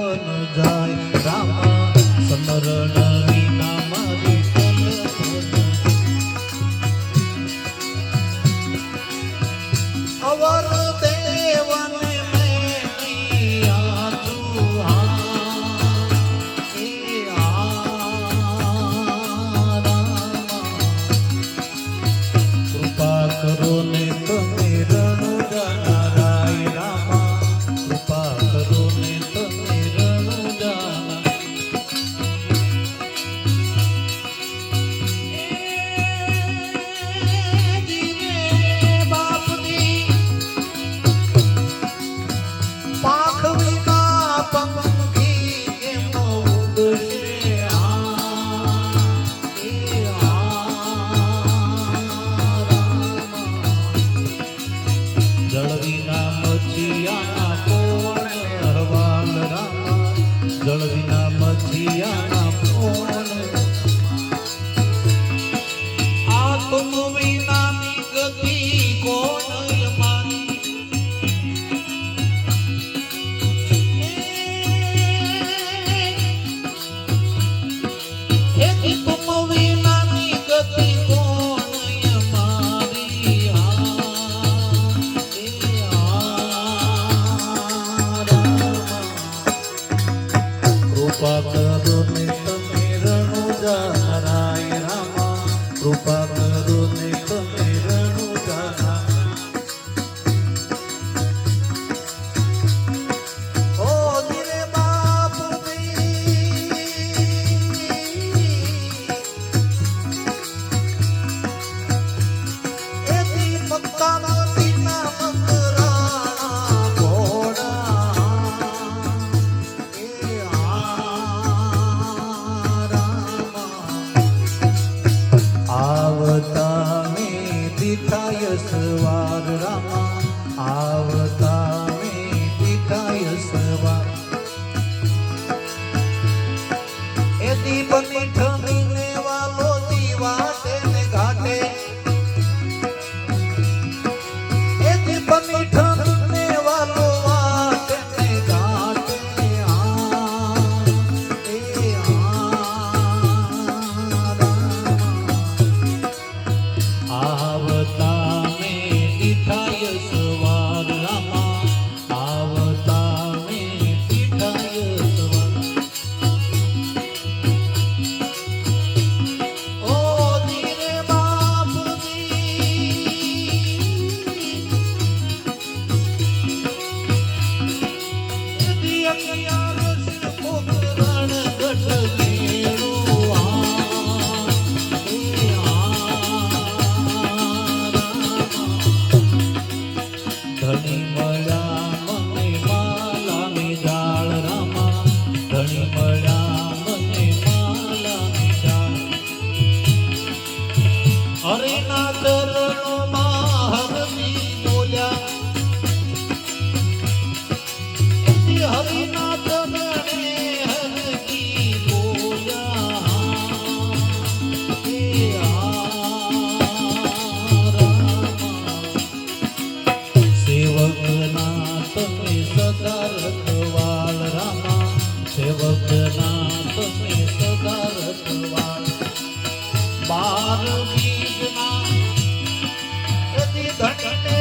મન જાય રામા સમરણ વિના મારી અવર દેવને કૃપા કરો ને તમે રણુજા રાય રામા કૃપા કરો ને તમે રણુજા બાપની પાંખ વિના પંખી કેમ ઉડશે જળ વિના મછિયાના કોણ હવાલ રામા જળ વિના મછિયાના કોણ આત્મ વિનાની ગતિ કોણ યમાની તુમ વિનાની ગતિ કોણ યમારી કૃપા કરો ને તમે રણુજા રાય રામા કૃપા કરો ને તમે રણુજા ઓ ધીરે બાપુજી એથી મક્કાનો તીના મકરાણા ઘોડા આવતા મે દીઠાય સવાર રામા આવતા મે દીઠાય સવાર એ દીપની ઠમીને વાલો દીવાટે ને ઘાટે એ દીપની ઠમીને વાલો વાટે ને ઘાટે આવતા મે દીઠાય સવાર રામા આવતા મે દીઠાય સવાર ઓ ધીરે બાપુજી દિયકિયા રસ પોકરણ ગઢલેણો ધણી મળ્યા મને માલાની ડાળ રામા ધણી મળ્યા મને માલાની ડાળ હરિના ચરણોમાં હરજી બોલ્યા હરિના ચરણે હરજી બોલ્યા સેવકના તમે સદા રખવાલ રામા સેવકના તમે સદા રખવાલ બાર બીજના ધણીને